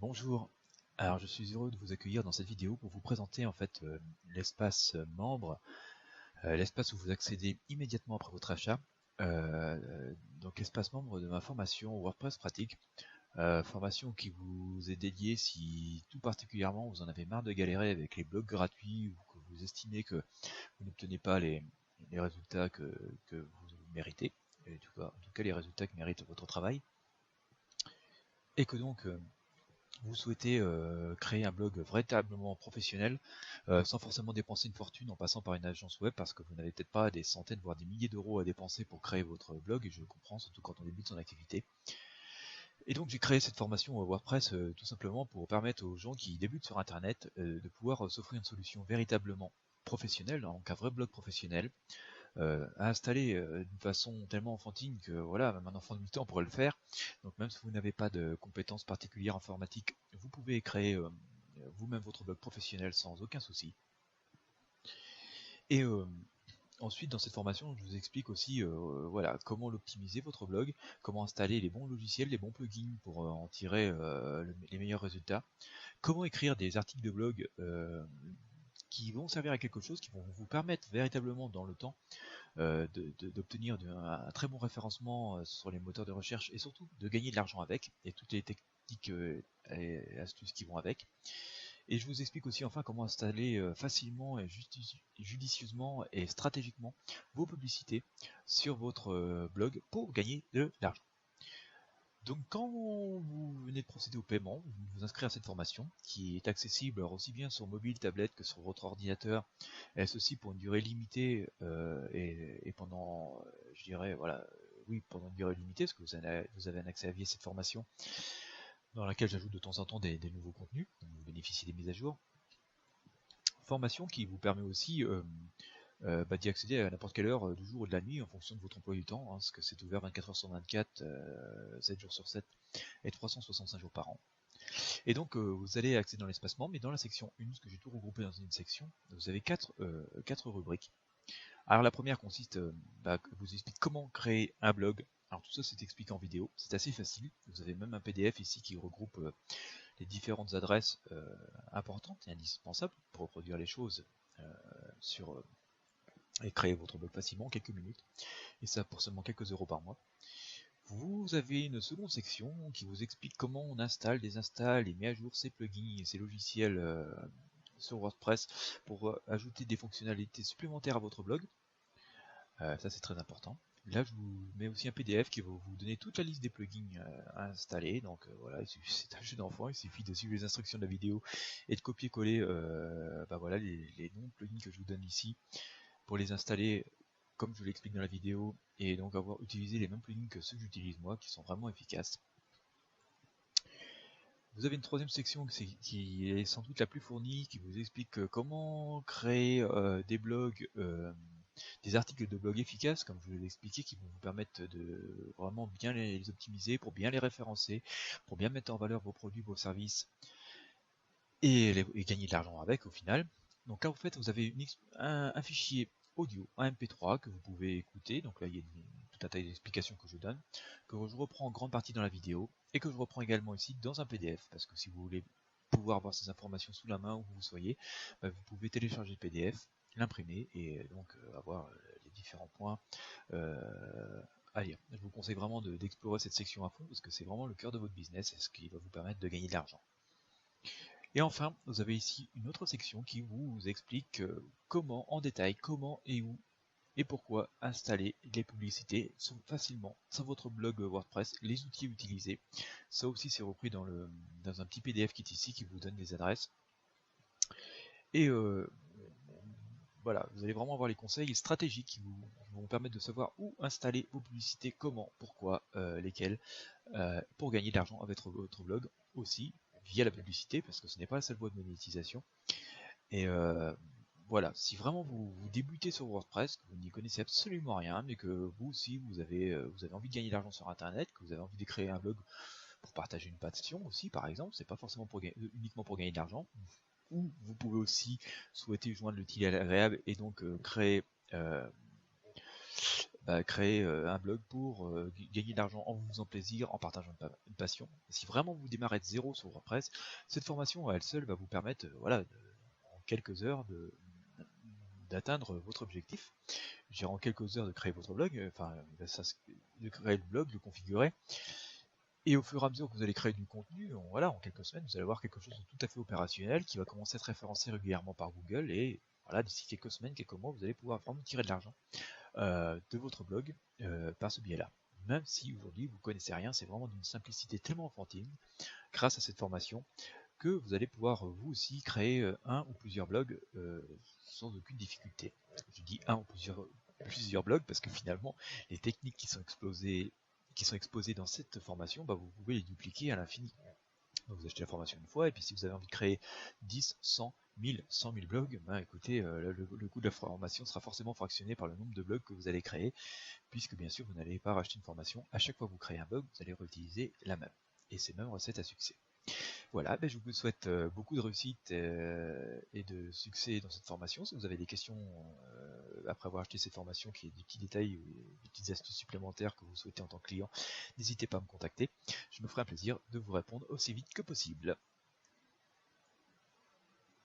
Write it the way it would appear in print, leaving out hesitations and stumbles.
Bonjour, alors je suis heureux de vous accueillir dans cette vidéo pour vous présenter en fait l'espace membre, l'espace où vous accédez immédiatement après votre achat. Donc l'espace membre de ma formation WordPress pratique, formation qui vous est dédiée si tout particulièrement vous en avez marre de galérer avec les blogs gratuits ou que vous estimez que vous n'obtenez pas les résultats que vous méritez, et en tout cas les résultats qui méritent votre travail, et que donc vous souhaitez créer un blog véritablement professionnel sans forcément dépenser une fortune en passant par une agence web parce que vous n'avez peut-être pas des centaines voire des milliers d'euros à dépenser pour créer votre blog, et je le comprends surtout quand on débute son activité. Et donc j'ai créé cette formation WordPress tout simplement pour permettre aux gens qui débutent sur internet de pouvoir s'offrir une solution véritablement professionnelle, donc un vrai blog professionnel, à installer d'une façon tellement enfantine que voilà, même un enfant de 8 ans pourrait le faire. Donc même si vous n'avez pas de compétences particulières informatiques, vous pouvez créer vous-même votre blog professionnel sans aucun souci. Et ensuite, dans cette formation, je vous explique aussi voilà, comment l'optimiser votre blog, comment installer les bons logiciels, les bons plugins pour en tirer les meilleurs résultats, comment écrire des articles de blog qui vont servir à quelque chose, qui vont vous permettre véritablement dans le temps d'obtenir un très bon référencement sur les moteurs de recherche et surtout de gagner de l'argent avec et toutes les techniques et astuces qui vont avec. Et je vous explique aussi enfin comment installer facilement et judicieusement et stratégiquement vos publicités sur votre blog pour gagner de l'argent. Donc quand vous venez de procéder au paiement, vous vous inscrivez à cette formation qui est accessible aussi bien sur mobile, tablette que sur votre ordinateur, et ceci pour une durée limitée et pendant, je dirais, voilà, oui, pendant une durée limitée, parce que vous avez un accès à vie à cette formation dans laquelle j'ajoute de temps en temps des nouveaux contenus, donc vous bénéficiez des mises à jour. Formation qui vous permet aussi d'y accéder à n'importe quelle heure du jour ou de la nuit en fonction de votre emploi du temps, hein, parce que c'est ouvert 24 heures sur 24, 7 jours sur 7 et 365 jours par an. Et donc vous allez accéder dans l'espace membre, mais dans la section 1, parce que j'ai tout regroupé dans une section, vous avez quatre rubriques. Alors la première consiste, vous explique comment créer un blog. Alors tout ça c'est expliqué en vidéo, c'est assez facile. Vous avez même un PDF ici qui regroupe les différentes adresses importantes et indispensables pour reproduire les choses sur et créer votre blog facilement en quelques minutes. Et ça pour seulement quelques euros par mois. Vous avez une seconde section qui vous explique comment on installe, désinstalle et met à jour ces plugins et ces logiciels sur WordPress pour ajouter des fonctionnalités supplémentaires à votre blog. Ça c'est très important. Là je vous mets aussi un PDF qui va vous donner toute la liste des plugins à installer. Donc voilà, c'est un jeu d'enfant, il suffit de suivre les instructions de la vidéo et de copier-coller voilà, les noms de plugins que je vous donne ici pour les installer comme je l'explique dans la vidéo, et donc avoir utilisé les mêmes plugins que ceux que j'utilise moi, qui sont vraiment efficaces. Vous avez une troisième section qui est sans doute la plus fournie, qui vous explique comment créer des blogs, des articles de blog efficaces, comme je vous l'ai expliqué, qui vont vous permettre de vraiment bien les optimiser, pour bien les référencer, pour bien mettre en valeur vos produits, vos services, et gagner de l'argent avec au final. Donc là, en fait, vous avez un fichier audio, un MP3 que vous pouvez écouter. Donc là, il y a tout un tas d'explications que je donne, que je reprends en grande partie dans la vidéo, et que je reprends également ici dans un PDF, parce que si vous voulez pouvoir voir ces informations sous la main où vous soyez, vous pouvez télécharger le PDF, l'imprimer, et donc avoir les différents points à lire. Je vous conseille vraiment d'explorer cette section à fond, parce que c'est vraiment le cœur de votre business, et ce qui va vous permettre de gagner de l'argent. Et enfin, vous avez ici une autre section qui vous explique comment, en détail, comment et où et pourquoi installer les publicités facilement sur votre blog WordPress, les outils utilisés. Ça aussi c'est repris dans un petit PDF qui est ici, qui vous donne les adresses. Et voilà, vous allez vraiment avoir les conseils stratégiques qui vont permettre de savoir où installer vos publicités, comment, pourquoi, lesquelles, pour gagner de l'argent avec votre blog aussi via la publicité, parce que ce n'est pas la seule voie de monétisation. Et voilà, si vraiment vous débutez sur WordPress, que vous n'y connaissez absolument rien, mais que vous aussi vous avez envie de gagner de l'argent sur internet, que vous avez envie de créer un blog pour partager une passion aussi par exemple, c'est pas forcément uniquement pour gagner de l'argent, ou vous pouvez aussi souhaiter joindre l'utile à l'agréable et donc créer créer un blog pour gagner de l'argent en vous faisant plaisir, en partageant une passion. Et si vraiment vous démarrez de zéro sur WordPress, cette formation à elle seule va vous permettre en quelques heures d'atteindre votre objectif. En quelques heures de créer votre blog, de créer le blog, de le configurer. Et au fur et à mesure que vous allez créer du contenu, en quelques semaines, vous allez avoir quelque chose de tout à fait opérationnel qui va commencer à être référencé régulièrement par Google. Et voilà, d'ici quelques semaines, quelques mois, vous allez pouvoir vraiment tirer de l'argent de votre blog par ce biais-là. Même si aujourd'hui vous connaissez rien, c'est vraiment d'une simplicité tellement enfantine, grâce à cette formation, que vous allez pouvoir vous aussi créer un ou plusieurs blogs sans aucune difficulté. Je dis un ou plusieurs blogs parce que finalement les techniques qui sont exposées dans cette formation, vous pouvez les dupliquer à l'infini. Donc vous achetez la formation une fois, et puis si vous avez envie de créer 10, 100, 1000, 100 000 blogs, écoutez, le coût de la formation sera forcément fractionné par le nombre de blogs que vous allez créer, puisque bien sûr vous n'allez pas racheter une formation. À chaque fois que vous créez un blog, vous allez réutiliser la même, et ces mêmes recettes à succès. Voilà, je vous souhaite beaucoup de réussite et de succès dans cette formation. Si vous avez des questions après avoir acheté cette formation, qui est des petits détails ou des petites astuces supplémentaires que vous souhaitez en tant que client, n'hésitez pas à me contacter. Je me ferai un plaisir de vous répondre aussi vite que possible.